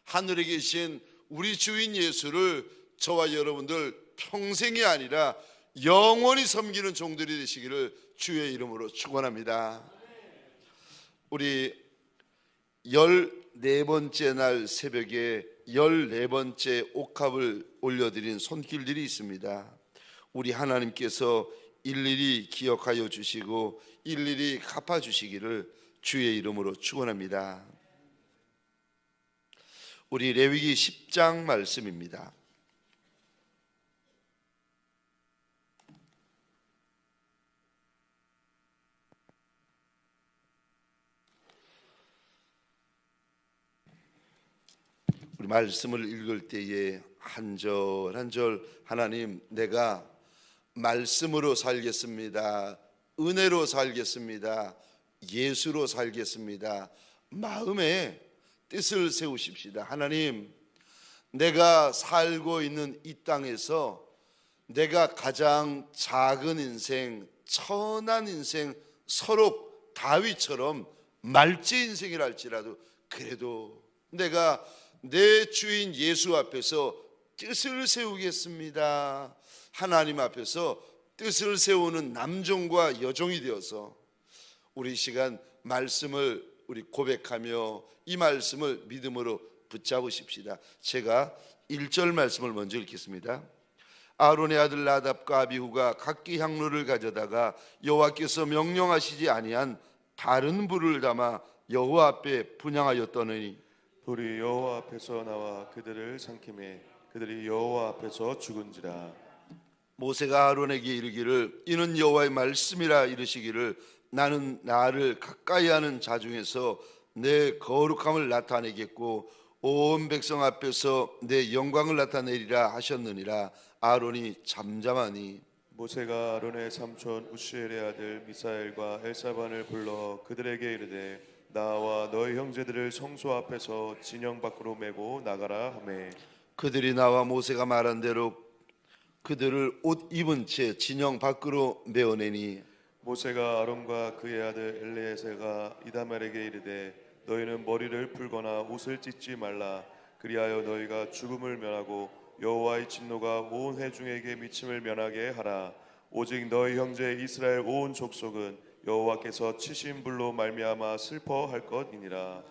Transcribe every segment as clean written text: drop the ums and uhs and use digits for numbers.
하늘에 계신 우리 주인 예수를 저와 여러분들 평생이 아니라 영원히 섬기는 종들이 되시기를 주의 이름으로 축원합니다. 우리 14번째 날 새벽에 14번째 옥합을 올려드린 손길들이 있습니다. 우리 하나님께서 일일이 기억하여 주시고 일일이 갚아주시기를 주의 이름으로 축원합니다. 우리 레위기 10장 말씀입니다. 우리 말씀을 읽을 때에 한 절 한 절 하나님, 내가 말씀으로 살겠습니다. 은혜로 살겠습니다. 예수로 살겠습니다. 마음에 뜻을 세우십시다. 하나님, 내가 살고 있는 이 땅에서 내가 가장 작은 인생, 천한 인생, 서로 다윗처럼 말제 인생이랄지라도 그래도 내가 내 주인 예수 앞에서 뜻을 세우겠습니다. 하나님 앞에서 뜻을 세우는 남종과 여종이 되어서 우리 시간 말씀을 우리 고백하며 이 말씀을 믿음으로 붙잡으십시다. 제가 1절 말씀을 먼저 읽겠습니다. 아론의 아들 나답과 아비후가 각기 향로를 가져다가 여호와께서 명령하시지 아니한 다른 불을 담아 여호와 앞에 분향하였더니 불이 여호와 앞에서 나와 그들을 삼키매 그들이 여호와 앞에서 죽은지라. 모세가 아론에게 이르기를 이는 여호와의 말씀이라 이르시기를 나는 나를 가까이 하는 자 중에서 내 거룩함을 나타내겠고 온 백성 앞에서 내 영광을 나타내리라 하셨느니라. 아론이 잠잠하니 모세가 아론의 삼촌 우시엘의 아들 미사엘과 엘사반을 불러 그들에게 이르되 나와 너희 형제들을 성소 앞에서 진영 밖으로 메고 나가라 하매 그들이 나와 모세가 말한 대로 그들을 옷 입은 채 진영 밖으로 메어내니 모세가 아론과 그의 아들 엘레에셀과 이다말에게 이르되 너희는 머리를 풀거나 옷을 찢지 말라. 그리하여 너희가 죽음을 면하고 여호와의 진노가 온 회중에게 미침을 면하게 하라. 오직 너희 형제 이스라엘 온 족속은 여호와께서 치신 불로 말미암아 슬퍼할 것이니라.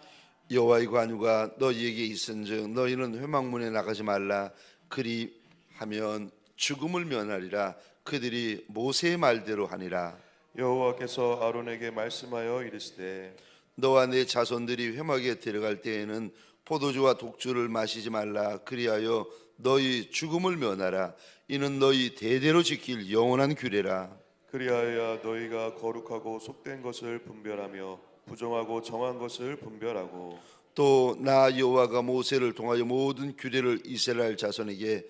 여호와의 관유가 너희에게 있은즉 너희는 회막문에 나가지 말라. 그리하면 죽음을 면하리라. 그들이 모세의 말대로 하니라. 여호와께서 아론에게 말씀하여 이르시되 너와 내 자손들이 회막에 들어갈 때에는 포도주와 독주를 마시지 말라. 그리하여 너희 죽음을 면하라. 이는 너희 대대로 지킬 영원한 규례라. 그리하여 너희가 거룩하고 속된 것을 분별하며 부정하고 정한 것을 분별하고 또 나 여호와가 모세를 통하여 모든 규례를 이스라엘 자손에게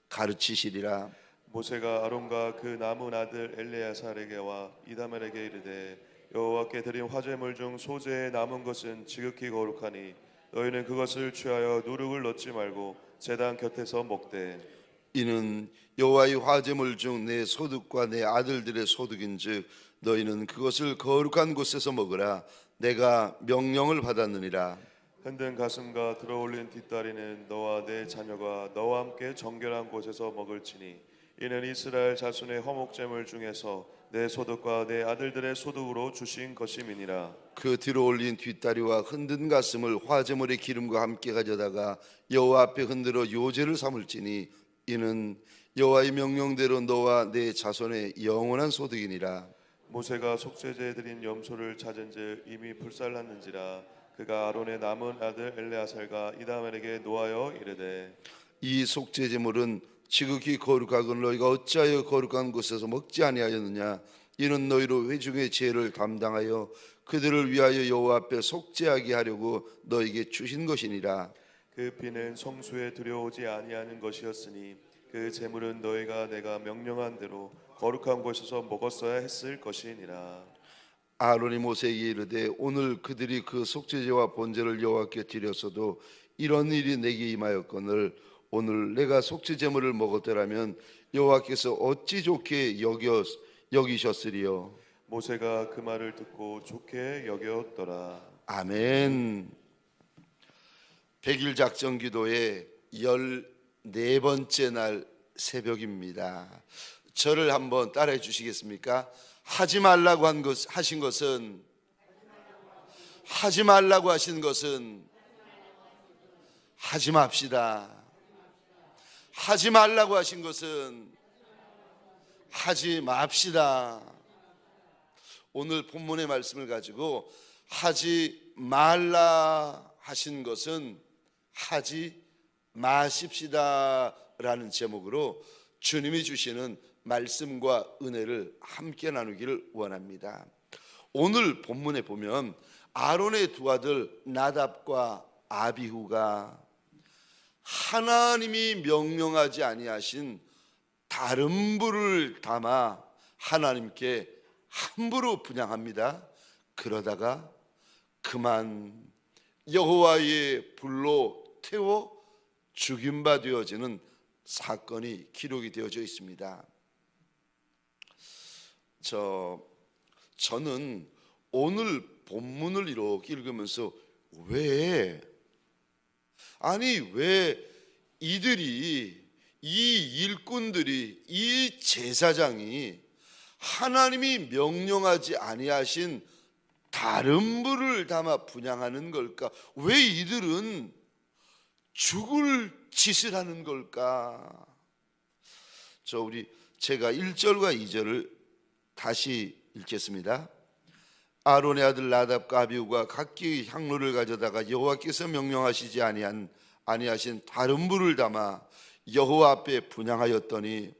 가르치시리라. 모세가 아론과 그 남은 아들 엘레아살에게와 이다멜에게 이르되 여호와께 드린 화제물 중 소재에 남은 것은 지극히 거룩하니 너희는 그것을 취하여 누룩을 넣지 말고 제단 곁에서 먹되 이는 여호와의 화제물 중 내 소득과 내 아들들의 소득인즉 너희는 그것을 거룩한 곳에서 먹으라. 내가 명령을 받았느니라. 흔든 가슴과 들어올린 뒷다리는 너와 내 자녀가 너와 함께 정결한 곳에서 먹을지니 이는 이스라엘 자손의 화목제물 중에서 내 소득과 내 아들들의 소득으로 주신 것임이니라. 그 뒤로 올린 뒷다리와 흔든 가슴을 화제물의 기름과 함께 가져다가 여호와 앞에 흔들어 요제를 삼을지니 이는 여호와의 명령대로 너와 내 자손의 영원한 소득이니라. 모세가 속죄제에 드린 염소를 찾은즉 이미 불살랐는지라. 그가 아론의 남은 아들 엘레아살과 이다멜에게 노하여 이르되 이 속죄 제물은 지극히 거룩하거늘 너희가 어찌하여 거룩한 곳에서 먹지 아니하였느냐. 이는 너희로 회중의 죄를 담당하여 그들을 위하여 여호와 앞에 속죄하게 하려고 너희에게 주신 것이니라. 그 피는 성소에 들여오지 아니하는 것이었으니 그 제물은 너희가 내가 명령한 대로 거룩한 곳에서 먹었어야 했을 것이니라. 아론이 모세에게 이르되 오늘 그들이 그 속죄제와 번제를 여호와께 드렸어도 이런 일이 내게 임하였거늘 오늘 내가 속죄 제물을 먹었더라면 여호와께서 어찌 좋게 여기셨으리요. 모세가 그 말을 듣고 좋게 여겼더라. 아멘. 100일 작전 기도의 14번째 날 새벽입니다. 저를 한번 따라해 주시겠습니까? 하지 말라고 하신 것은 하지 말라고 하신 것은 하지 맙시다. 하지 말라고 하신 것은 하지 맙시다. 오늘 본문의 말씀을 가지고 하지 말라 하신 것은 하지 마십시다 라는 제목으로 주님이 주시는 말씀과 은혜를 함께 나누기를 원합니다. 오늘 본문에 보면 아론의 두 아들 나답과 아비후가 하나님이 명령하지 아니하신 다른 불을 담아 하나님께 함부로 분향합니다. 그러다가 그만 여호와의 불로 태워 죽임 바 되어지는 사건이 기록이 되어져 있습니다. 저는 오늘 본문을 이렇게 읽으면서 왜 이들이, 이 일꾼들이, 이 제사장이 하나님이 명령하지 아니하신 다른 불을 담아 분향하는 걸까? 왜 이들은 죽을 짓을 하는 걸까? 제가 1절과 2절을 다시 읽겠습니다. 아론의 아들 나답과 아비후가 각기 향로를 가져다가 여호와께서 명령하시지 아니하신 다른 불을 담아 여호와 앞에 분향하였더니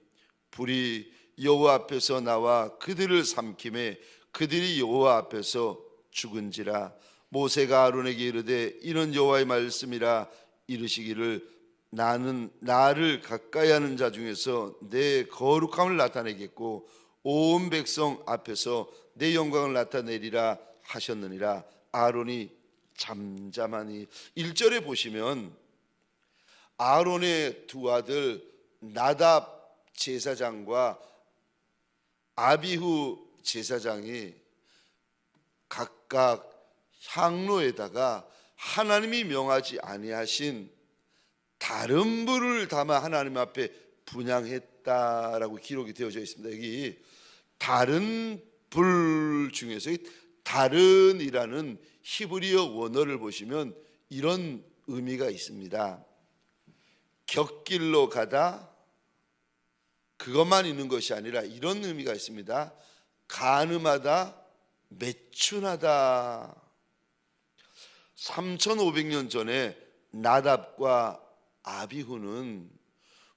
불이 여호와 앞에서 나와 그들을 삼킴에 그들이 여호와 앞에서 죽은지라. 모세가 아론에게 이르되 이는 여호와의 말씀이라 이르시기를 나는 나를 가까이 하는 자 중에서 내 거룩함을 나타내겠고 온 백성 앞에서 내 영광을 나타내리라 하셨느니라. 아론이 잠잠하니. 1절에 보시면 아론의 두 아들 나답 제사장과 아비후 제사장이 각각 향로에다가 하나님이 명하지 아니하신 다른 불을 담아 하나님 앞에 분향했다라고 기록이 되어져 있습니다. 여기 다른 불 중에서 다른이라는 히브리어 원어를 보시면 이런 의미가 있습니다. 곁길로 가다, 그것만 있는 것이 아니라 이런 의미가 있습니다. 간음하다, 매춘하다. 3500년 전에 나답과 아비후는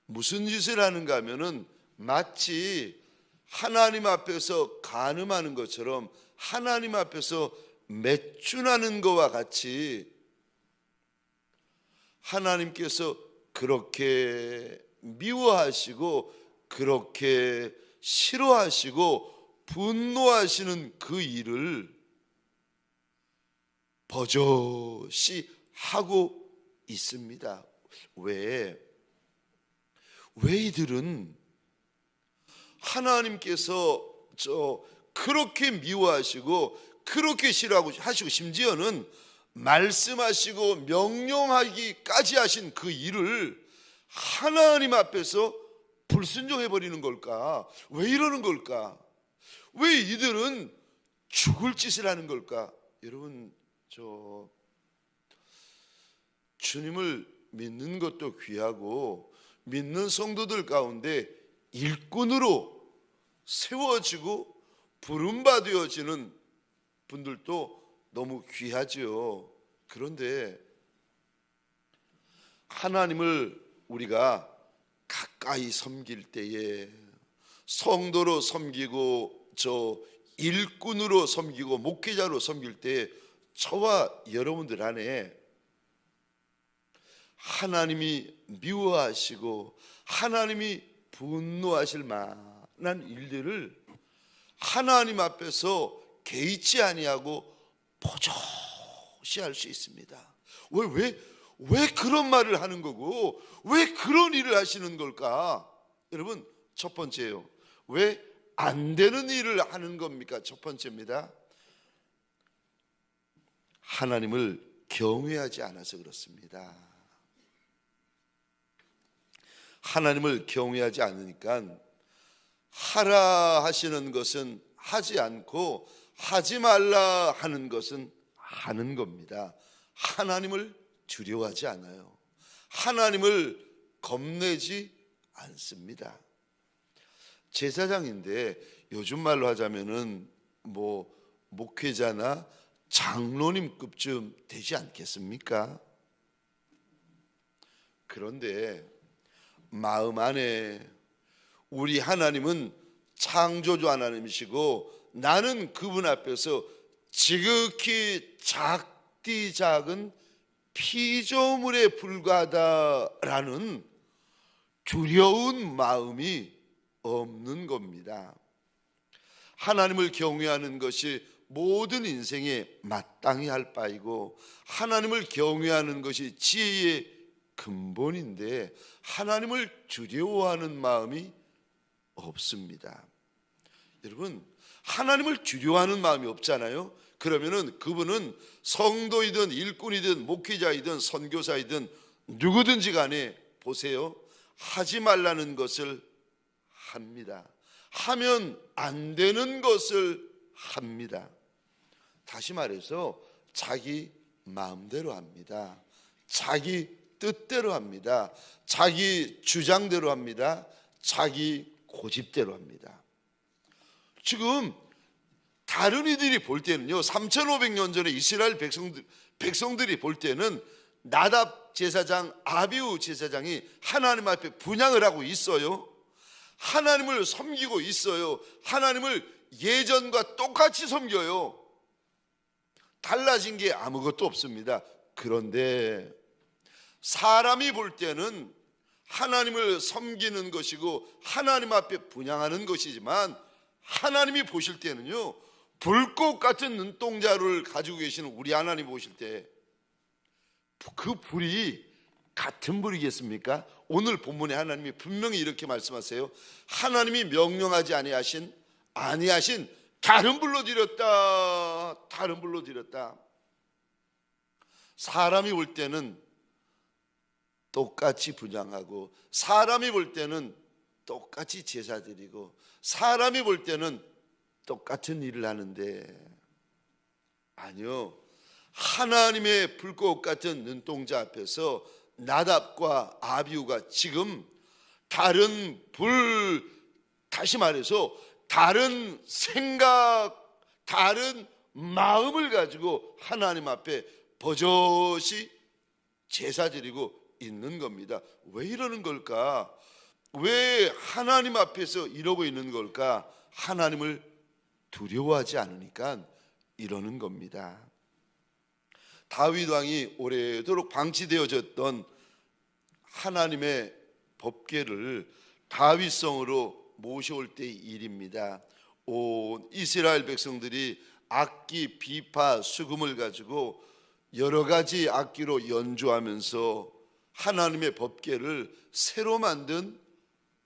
무슨 짓을 하는가 하면은 마치 하나님 앞에서 간음하는 것처럼 하나님 앞에서 매춘하는 것과 같이 하나님께서 그렇게 미워하시고 그렇게 싫어하시고 분노하시는 그 일을 버젓이 하고 있습니다. 왜 이들은 하나님께서 그렇게 미워하시고 그렇게 싫어하시고 심지어는 말씀하시고 명령하기까지 하신 그 일을 하나님 앞에서 불순종해 버리는 걸까? 왜 이러는 걸까? 왜 이들은 죽을 짓을 하는 걸까? 여러분, 주님을 믿는 것도 귀하고 믿는 성도들 가운데 일꾼으로 세워지고 부름받아지는 분들도 너무 귀하지요. 그런데 하나님을 우리가 가까이 섬길 때에 성도로 섬기고 일꾼으로 섬기고 목회자로 섬길 때 저와 여러분들 안에 하나님이 미워하시고 하나님이 분노하실 만한 일들을 하나님 앞에서 개의치 아니하고 버젓이 할 수 있습니다. 왜 그런 말을 하는 거고 왜 그런 일을 하시는 걸까? 여러분, 첫 번째예요. 왜 안 되는 일을 하는 겁니까? 첫 번째입니다. 하나님을 경외하지 않아서 그렇습니다. 하나님을 경외하지 않으니까 하라 하시는 것은 하지 않고 하지 말라 하는 것은 하는 겁니다. 하나님을 두려워하지 않아요. 하나님을 겁내지 않습니다. 제사장인데 요즘 말로 하자면은 목회자나 장로님급쯤 되지 않겠습니까? 그런데 마음 안에 우리 하나님은 창조주 하나님이시고 나는 그분 앞에서 지극히 작디 작은 피조물에 불과하다라는 두려운 마음이 없는 겁니다. 하나님을 경외하는 것이 모든 인생에 마땅히 할 바이고 하나님을 경외하는 것이 지혜의 근본인데 하나님을 두려워하는 마음이 없습니다. 여러분, 하나님을 두려워하는 마음이 없잖아요. 그러면은 그분은 성도이든 일꾼이든 목회자이든 선교사이든 누구든지 간에 보세요. 하지 말라는 것을 합니다. 하면 안 되는 것을 합니다. 다시 말해서 자기 마음대로 합니다. 자기 뜻대로 합니다. 자기 주장대로 합니다. 자기 고집대로 합니다. 지금 다른 이들이 볼 때는요, 3,500년 전에 이스라엘 백성들이 볼 때는 나답 제사장, 아비후 제사장이 하나님 앞에 분향을 하고 있어요. 하나님을 섬기고 있어요. 하나님을 예전과 똑같이 섬겨요. 달라진 게 아무것도 없습니다. 그런데 사람이 볼 때는 하나님을 섬기는 것이고 하나님 앞에 분향하는 것이지만 하나님이 보실 때는요, 불꽃 같은 눈동자를 가지고 계시는 우리 하나님 보실 때 그 불이 같은 불이겠습니까? 오늘 본문에 하나님이 분명히 이렇게 말씀하세요. 하나님이 명령하지 아니하신 다른 불로 드렸다. 다른 불로 드렸다. 사람이 볼 때는 똑같이 분향하고 사람이 볼 때는 똑같이 제사 드리고 사람이 볼 때는 똑같은 일을 하는데 아니요, 하나님의 불꽃 같은 눈동자 앞에서 나답과 아비후가 지금 다른 다시 말해서 다른 생각, 다른 마음을 가지고 하나님 앞에 버젓이 제사 드리고 있는 겁니다. 왜 이러는 걸까? 왜 하나님 앞에서 이러고 있는 걸까? 하나님을 두려워하지 않으니까 이러는 겁니다. 다윗 왕이 오래도록 방치되어졌던 하나님의 법궤를 다윗성으로 모셔올 때의 일입니다. 온 이스라엘 백성들이 악기, 비파, 수금을 가지고 여러 가지 악기로 연주하면서 하나님의 법궤를 새로 만든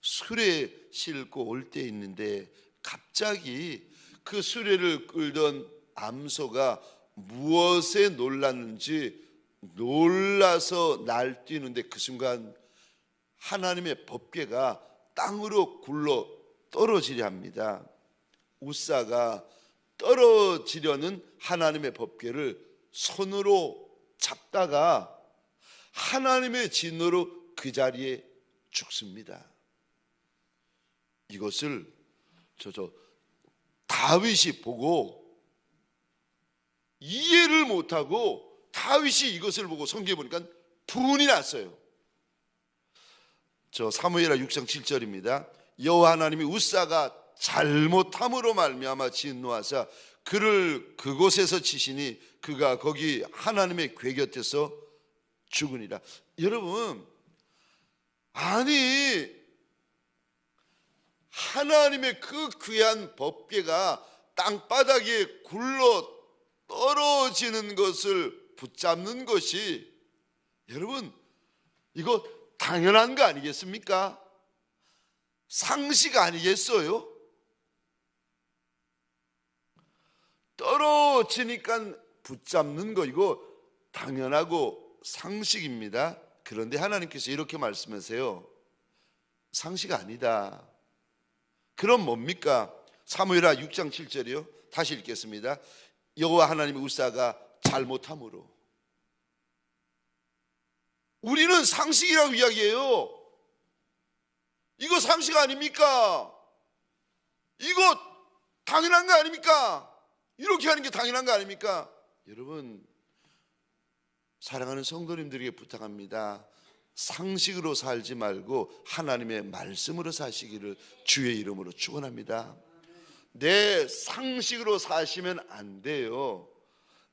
수레에 싣고 올 때 있는데 갑자기 그 수레를 끌던 암소가 무엇에 놀랐는지 놀라서 날뛰는데 그 순간 하나님의 법궤가 땅으로 굴러 떨어지려 합니다. 우사가 떨어지려는 하나님의 법궤를 손으로 잡다가 하나님의 진노로 그 자리에 죽습니다. 이것을 다윗이 보고 이해를 못하고 다윗이 이것을 보고 성경에 보니까 분이 났어요. 사무엘하 6장 7절입니다. 여호와 하나님이 우사가 잘못함으로 말미암아 진노하사 그를 그곳에서 치시니 그가 거기 하나님의 궤 곁에서 죽으니라. 여러분, 아니 하나님의 그 귀한 법궤가 땅바닥에 굴러 떨어지는 것을 붙잡는 것이 여러분 이거 당연한 거 아니겠습니까? 상식 아니겠어요? 떨어지니까 붙잡는 거 이거 당연하고 상식입니다. 그런데 하나님께서 이렇게 말씀하세요. 상식 아니다. 그럼 뭡니까? 사무엘하 6장 7절이요. 다시 읽겠습니다. 여호와 하나님의 우사가 잘못함으로. 우리는 상식이라고 이야기해요. 이거 상식 아닙니까? 이거 당연한 거 아닙니까? 이렇게 하는 게 당연한 거 아닙니까? 여러분, 사랑하는 성도님들에게 부탁합니다. 상식으로 살지 말고 하나님의 말씀으로 사시기를 주의 이름으로 축원합니다. 내 상식으로 사시면 안 돼요.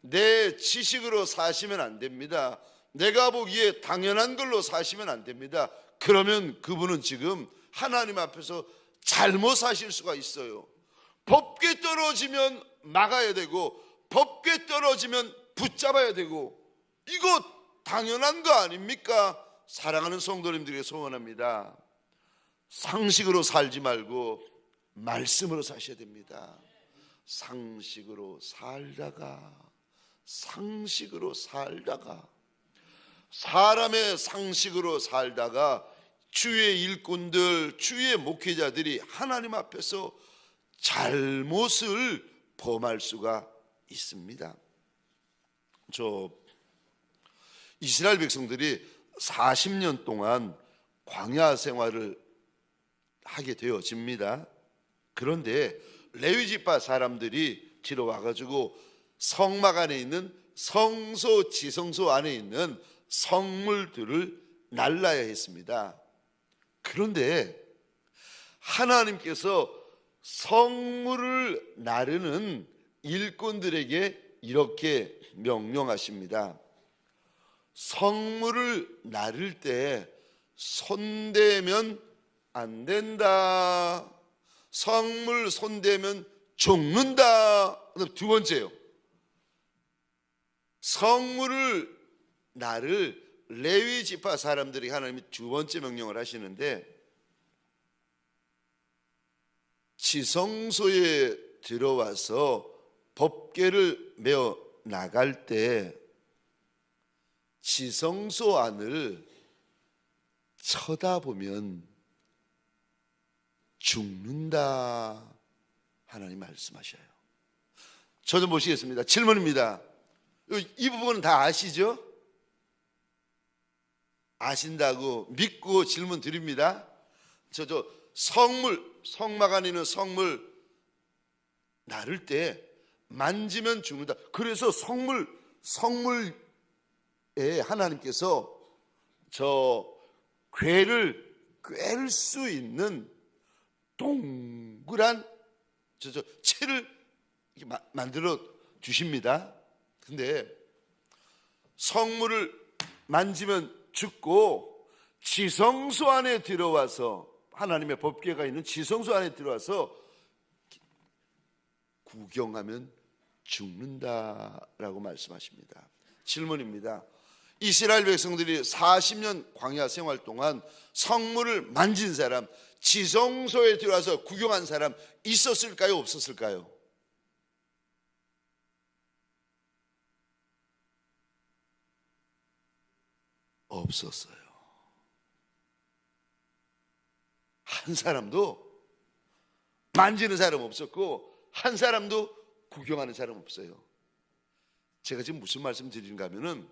내 지식으로 사시면 안 됩니다. 내가 보기에 당연한 걸로 사시면 안 됩니다. 그러면 그분은 지금 하나님 앞에서 잘못 사실 수가 있어요. 법궤 떨어지면 막아야 되고, 법궤 떨어지면 붙잡아야 되고, 이거 당연한 거 아닙니까? 사랑하는 성도님들에게 소원합니다. 상식으로 살지 말고 말씀으로 사셔야 됩니다. 상식으로 살다가 사람의 상식으로 살다가 주의 일꾼들, 주의 목회자들이 하나님 앞에서 잘못을 범할 수가 있습니다. 이스라엘 백성들이 40년 동안 광야 생활을 하게 되어집니다. 그런데 레위지파 사람들이 들어와가지고 성막 안에 있는 성소, 지성소 안에 있는 성물들을 날라야 했습니다. 그런데 하나님께서 성물을 나르는 일꾼들에게 이렇게 명령하십니다. 성물을 나를 때 손대면 안 된다. 성물 손대면 죽는다. 두 번째요. 성물을 나를 레위 지파 사람들이 하나님이 두 번째 명령을 하시는데, 지성소에 들어와서 법궤를 메어 나갈 때 지성소 안을 쳐다보면 죽는다. 하나님 말씀하셔요. 저 좀 보시겠습니다. 질문입니다. 이 부분은 다 아시죠? 아신다고 믿고 질문 드립니다. 성막 안에 있는 성물 나를 때 만지면 죽는다. 그래서 성물에 하나님께서 궤를 꿰를 수 있는 동그란 채를 이렇게 만들어 주십니다. 근데 성물을 만지면 죽고, 지성소 안에 들어와서 하나님의 법궤가 있는 지성소 안에 들어와서 구경하면 죽는다라고 말씀하십니다. 질문입니다. 이스라엘 백성들이 40년 광야 생활 동안 성물을 만진 사람, 지성소에 들어와서 구경한 사람 있었을까요? 없었을까요? 없었어요. 한 사람도 만지는 사람 없었고, 한 사람도 구경하는 사람 없어요. 제가 지금 무슨 말씀 드리는가 하면은,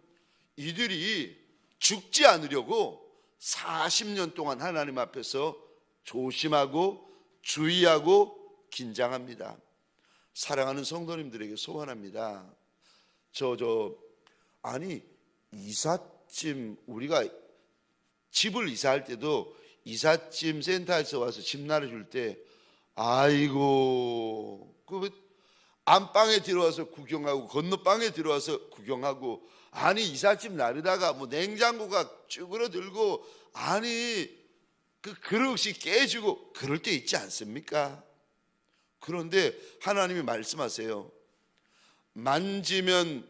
이들이 죽지 않으려고 40년 동안 하나님 앞에서 조심하고 주의하고 긴장합니다. 사랑하는 성도님들에게 소원합니다. 이삿짐, 우리가 집을 이사할 때도 이삿짐 센터에서 와서 집 나눠줄 때, 아이고, 안방에 들어와서 구경하고 건너방에 들어와서 구경하고, 아니 이삿짐 나르다가 냉장고가 쭈그러들고, 아니 그 그릇이 깨지고 그럴 때 있지 않습니까? 그런데 하나님이 말씀하세요. 만지면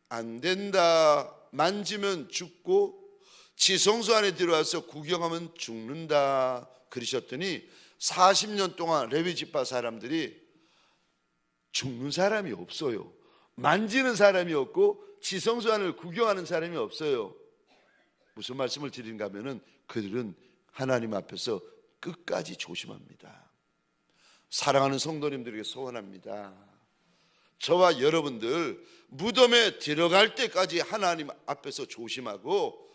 안 된다. 만지면 죽고 지성소 안에 들어와서 구경하면 죽는다 그러셨더니, 40년 동안 레위 지파 사람들이 죽는 사람이 없어요. 만지는 사람이 없고 지성소 안을 구경하는 사람이 없어요. 무슨 말씀을 드리는가 하면은, 그들은 하나님 앞에서 끝까지 조심합니다. 사랑하는 성도님들에게 소원합니다. 저와 여러분들 무덤에 들어갈 때까지 하나님 앞에서 조심하고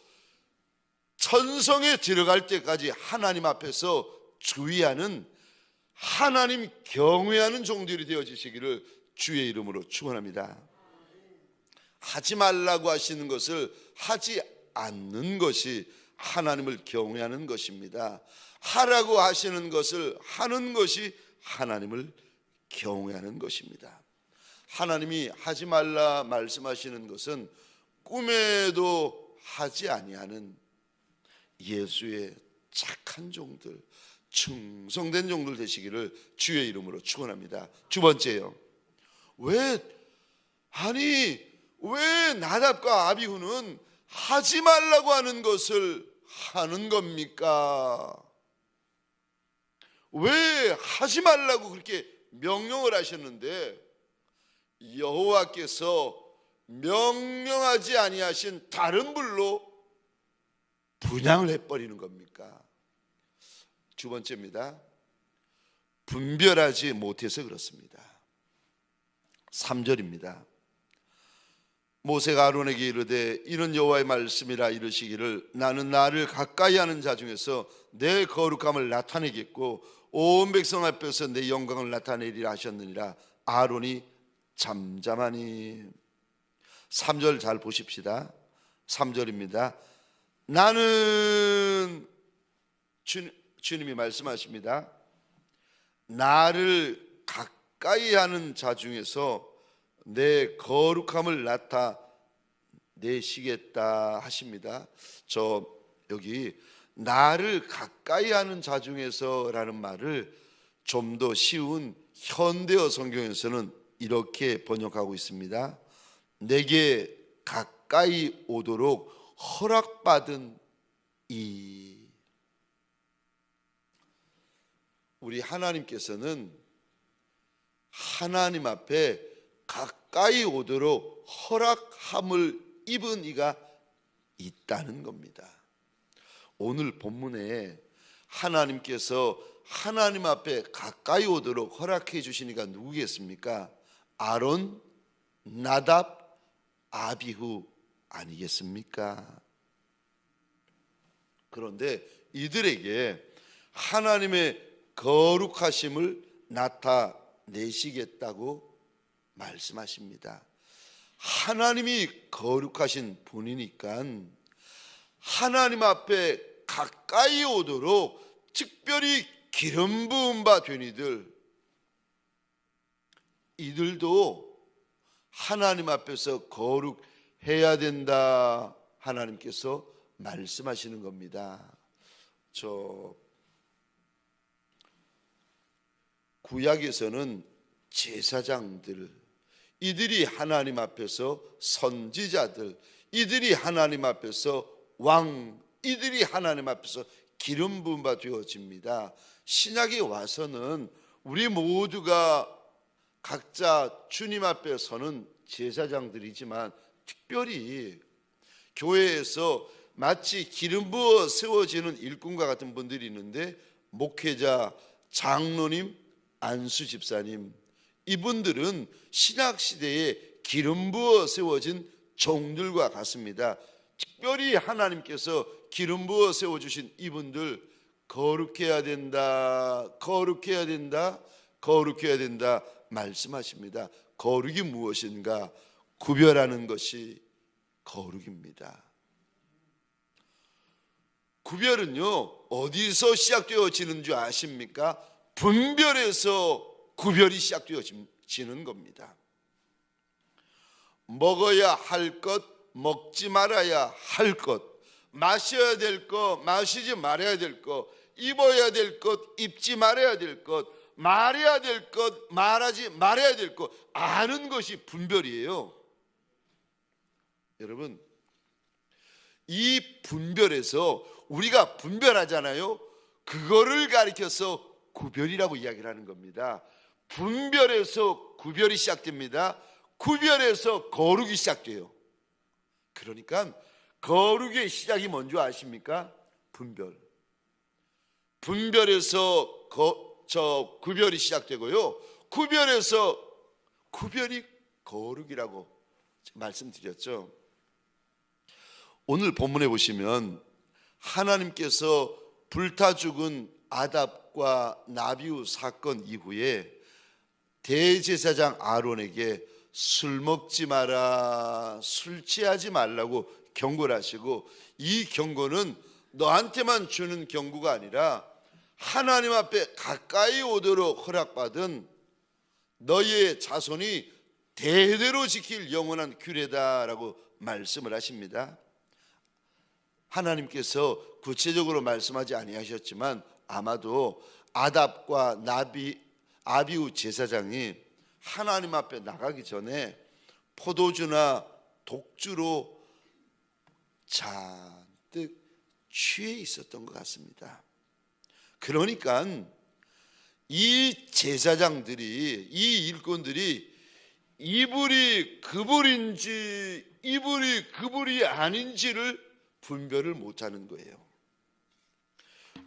천성에 들어갈 때까지 하나님 앞에서 주의하는, 하나님 경외하는 종들이 되어지시기를 주의 이름으로 축원합니다. 하지 말라고 하시는 것을 하지 않는 것이 하나님을 경외하는 것입니다. 하라고 하시는 것을 하는 것이 하나님을 경외하는 것입니다. 하나님이 하지 말라 말씀하시는 것은 꿈에도 하지 아니하는 예수의 착한 종들, 충성된 종들 되시기를 주의 이름으로 축원합니다. 두 번째요, 왜 나답과 아비후는 하지 말라고 하는 것을 하는 겁니까? 왜 하지 말라고 그렇게 명령을 하셨는데 여호와께서 명령하지 아니하신 다른 불로 분향을 해버리는 겁니까? 두 번째입니다. 분별하지 못해서 그렇습니다. 3절입니다. 모세가 아론에게 이르되 이는 여호와의 말씀이라 이르시기를 나는 나를 가까이 하는 자 중에서 내 거룩함을 나타내겠고 온 백성 앞에서 내 영광을 나타내리라 하셨느니라. 아론이 잠잠하니. 3절 잘 보십시다. 3절입니다. 나는 주님이 말씀하십니다. 나를 가까이 하는 자 중에서 내 거룩함을 나타내시겠다 하십니다. 저 여기 나를 가까이 하는 자 중에서라는 말을 좀 더 쉬운 현대어 성경에서는 이렇게 번역하고 있습니다. 내게 가까이 오도록 허락받은 이. 우리 하나님께서는 하나님 앞에 가까이 오도록 허락함을 입은 이가 있다는 겁니다. 오늘 본문에 하나님께서 하나님 앞에 가까이 오도록 허락해 주신 이가 누구겠습니까? 아론, 나답, 아비후 아니겠습니까? 그런데 이들에게 하나님의 거룩하심을 나타내시겠다고 말씀하십니다. 하나님이 거룩하신 분이니까 하나님 앞에 가까이 오도록 특별히 기름 부음 바 된 이들도 하나님 앞에서 거룩해야 된다 하나님께서 말씀하시는 겁니다. 저 구약에서는 제사장들, 이들이 하나님 앞에서 선지자들, 이들이 하나님 앞에서 왕, 이들이 하나님 앞에서 기름 부음 바 되어집니다. 신약에 와서는 우리 모두가 각자 주님 앞에 서는 제사장들이지만 특별히 교회에서 마치 기름 부어 세워지는 일꾼과 같은 분들이 있는데 목회자, 장로님, 안수 집사님, 이분들은 신약 시대에 기름 부어 세워진 종들과 같습니다. 특별히 하나님께서 기름 부어 세워주신 이분들 거룩해야 된다, 거룩해야 된다, 거룩해야 된다 말씀하십니다. 거룩이 무엇인가? 구별하는 것이 거룩입니다. 구별은요 어디서 시작되어지는 줄 아십니까? 분별에서 구별이 시작되어지는 겁니다. 먹어야 할 것, 먹지 말아야 할 것, 마셔야 될 것, 마시지 말아야 될 것, 입어야 될 것, 입지 말아야 될 것, 말해야 될 것, 말하지 말아야 될 것, 아는 것이 분별이에요. 여러분, 이 분별에서 우리가 분별하잖아요. 그거를 가리켜서 구별이라고 이야기를 하는 겁니다. 분별에서 구별이 시작됩니다. 구별에서 거룩이 시작돼요. 그러니까 거룩의 시작이 뭔지 아십니까? 분별. 분별에서 구별이 시작되고요. 구별이 거룩이라고 말씀드렸죠. 오늘 본문에 보시면 하나님께서 불타 죽은 아답과 나비우 사건 이후에 대제사장 아론에게 술 먹지 마라, 술 취하지 말라고 경고를 하시고, 이 경고는 너한테만 주는 경고가 아니라 하나님 앞에 가까이 오도록 허락받은 너희의 자손이 대대로 지킬 영원한 규례다라고 말씀을 하십니다. 하나님께서 구체적으로 말씀하지 아니하셨지만 아마도 아답과 아비우 제사장이 하나님 앞에 나가기 전에 포도주나 독주로 잔뜩 취해 있었던 것 같습니다. 그러니까 이 제사장들이, 이 일꾼들이 이불이 그불인지 이불이 그불이 아닌지를 분별을 못하는 거예요.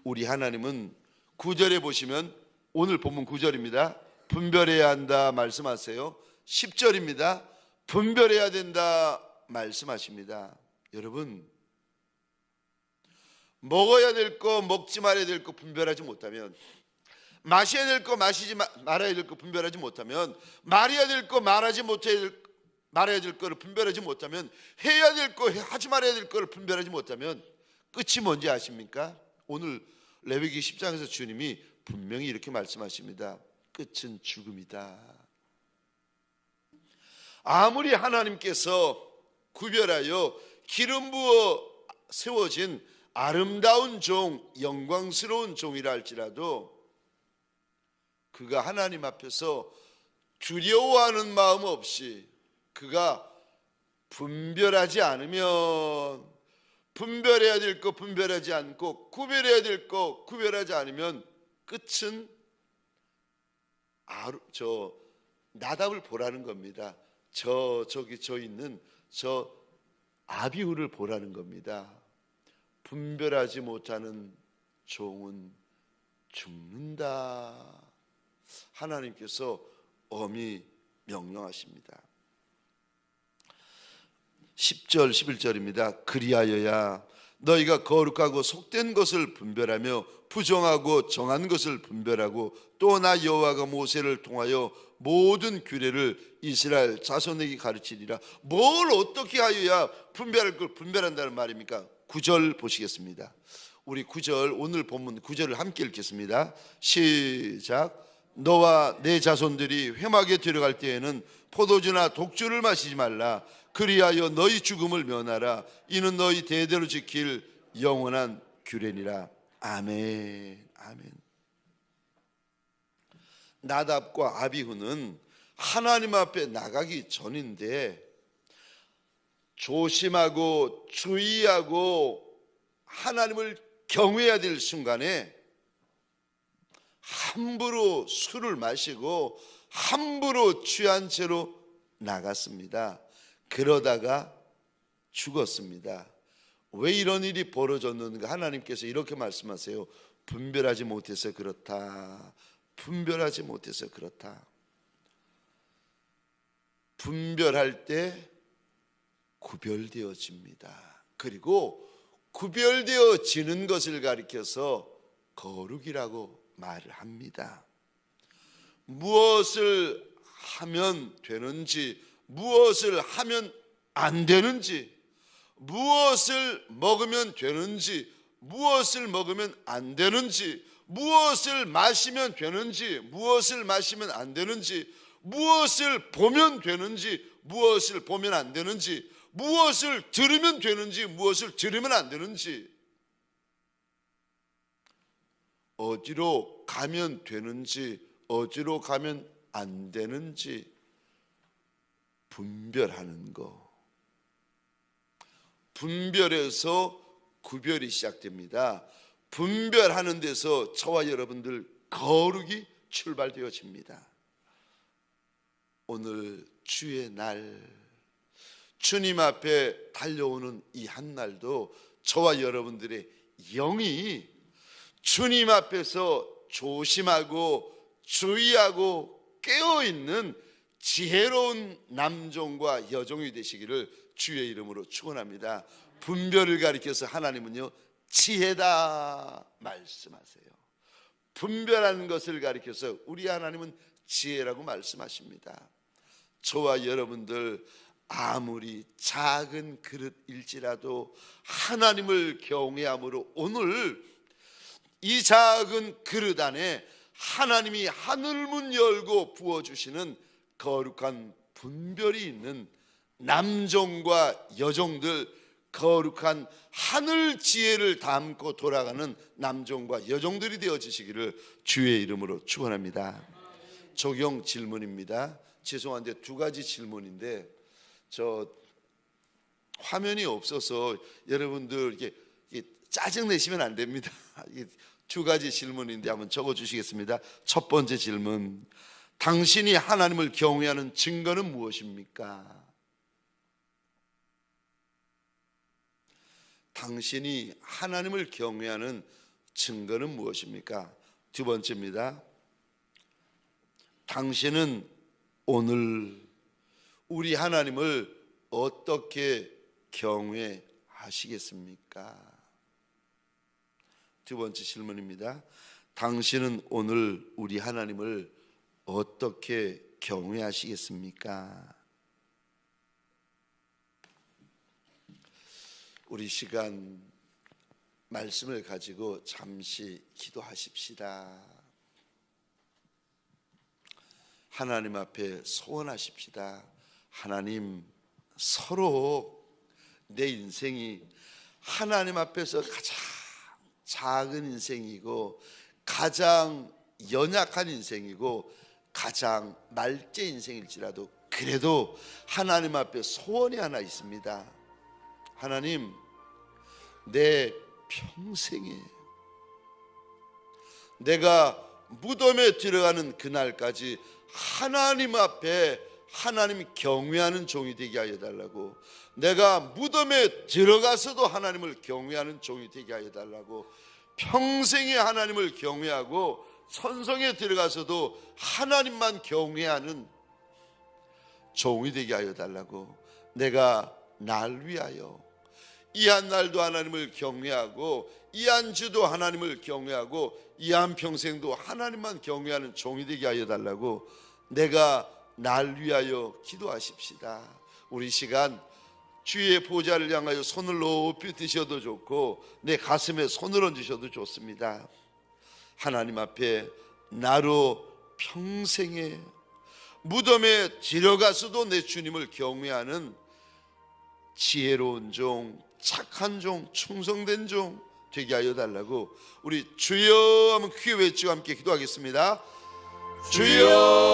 우리 하나님은 9절에 보시면, 오늘 본문 9절입니다. 분별해야 한다 말씀하세요. 10절입니다. 분별해야 된다 말씀하십니다. 여러분, 먹어야 될 거, 먹지 말아야 될 거 분별하지 못하면, 마셔야 될 거, 마시지 말아야 될 거 분별하지 못하면, 말해야 될 거, 말아야 될 거를 분별하지 못하면, 해야 될 거, 하지 말아야 될 거를 분별하지 못하면 끝이 뭔지 아십니까? 오늘 레위기 10장에서 주님이 분명히 이렇게 말씀하십니다. 끝은 죽음이다. 아무리 하나님께서 구별하여 기름 부어 세워진 아름다운 종, 영광스러운 종이라 할지라도 그가 하나님 앞에서 두려워하는 마음 없이 그가 분별하지 않으면, 분별해야 될 거 분별하지 않고 구별해야 될 거 구별하지 않으면 끝은 나답을 보라는 겁니다. 저기 있는 저 아비후를 보라는 겁니다. 분별하지 못하는 종은 죽는다. 하나님께서 엄히 명령하십니다. 10절 11절입니다. 그리하여야 너희가 거룩하고 속된 것을 분별하며 부정하고 정한 것을 분별하고 또 나 여호와가 모세를 통하여 모든 규례를 이스라엘 자손에게 가르치리라. 뭘 어떻게 하여야 분별할 걸 분별한다는 말입니까? 9절 보시겠습니다. 우리 9절, 오늘 본문 9절을 함께 읽겠습니다. 시작. 너와 내 자손들이 회막에 들어갈 때에는 포도주나 독주를 마시지 말라. 그리하여 너희 죽음을 면하라. 이는 너희 대대로 지킬 영원한 규례니라. 아멘. 아멘. 나답과 아비후는 하나님 앞에 나가기 전인데 조심하고 주의하고 하나님을 경외해야 될 순간에 함부로 술을 마시고 함부로 취한 채로 나갔습니다. 그러다가 죽었습니다. 왜 이런 일이 벌어졌는가? 하나님께서 이렇게 말씀하세요. 분별하지 못해서 그렇다. 분별하지 못해서 그렇다. 분별할 때 구별되어집니다. 그리고 구별되어지는 것을 가리켜서 거룩이라고 말을 합니다. 무엇을 하면 되는지, 무엇을 하면 안 되는지, 무엇을 먹으면 되는지, 무엇을 먹으면 안 되는지, 무엇을 마시면 되는지, 무엇을 마시면 안 되는지, 무엇을 보면 되는지, 무엇을 보면 안 되는지, 무엇을 들으면 되는지, 무엇을 들으면 안 되는지, 어디로 가면 되는지, 어디로 가면 안 되는지 분별하는 거. 분별해서 구별이 시작됩니다. 분별하는 데서 저와 여러분들 거룩이 출발되어집니다. 오늘 주의 날, 주님 앞에 달려오는 이 한 날도 저와 여러분들의 영이 주님 앞에서 조심하고 주의하고 깨어있는 지혜로운 남종과 여종이 되시기를 주의 이름으로 축원합니다. 분별을 가리켜서 하나님은요, 지혜다 말씀하세요. 분별하는 것을 가리켜서 우리 하나님은 지혜라고 말씀하십니다. 저와 여러분들 아무리 작은 그릇일지라도 하나님을 경외함으로 오늘 이 작은 그릇 안에 하나님이 하늘문 열고 부어주시는 거룩한 분별이 있는 남종과 여종들, 거룩한 하늘 지혜를 담고 돌아가는 남종과 여종들이 되어지시기를 주의 이름으로 축원합니다. 적용 질문입니다. 죄송한데 두 가지 질문인데 저 화면이 없어서 여러분들 이게 짜증 내시면 안 됩니다. 두 가지 질문인데 한번 적어 주시겠습니다. 첫 번째 질문, 당신이 하나님을 경외하는 증거는 무엇입니까? 당신이 하나님을 경외하는 증거는 무엇입니까? 두 번째입니다. 당신은 오늘 우리 하나님을 어떻게 경외하시겠습니까? 두 번째 질문입니다. 당신은 오늘 우리 하나님을 어떻게 경외하시겠습니까? 우리 시간 말씀을 가지고 잠시 기도하십시다. 하나님 앞에 소원하십시다. 하나님, 서로 내 인생이 하나님 앞에서 가장 작은 인생이고 가장 연약한 인생이고 가장 말제 인생일지라도 그래도 하나님 앞에 소원이 하나 있습니다. 하나님, 내 평생에 내가 무덤에 들어가는 그날까지 하나님 앞에 하나님 경외하는 종이 되게 하여 달라고, 내가 무덤에 들어가서도 하나님을 경외하는 종이 되게 하여 달라고, 평생에 하나님을 경외하고 선성에 들어가서도 하나님만 경외하는 종이 되게 하여 달라고, 내가 날 위하여 이 한 날도 하나님을 경외하고 이 한 주도 하나님을 경외하고 이 한 평생도 하나님만 경외하는 종이 되게 하여 달라고 내가 날 위하여 기도하십시다. 우리 시간 주의 보좌를 향하여 손을 높이 드셔도 좋고 내 가슴에 손을 얹으셔도 좋습니다. 하나님 앞에 나로 평생에 무덤에 들어가서도 내 주님을 경외하는 지혜로운 종, 착한 종, 충성된 종 되게 하여 달라고 우리 주여 하면 크게 외치고 함께 기도하겠습니다. 주여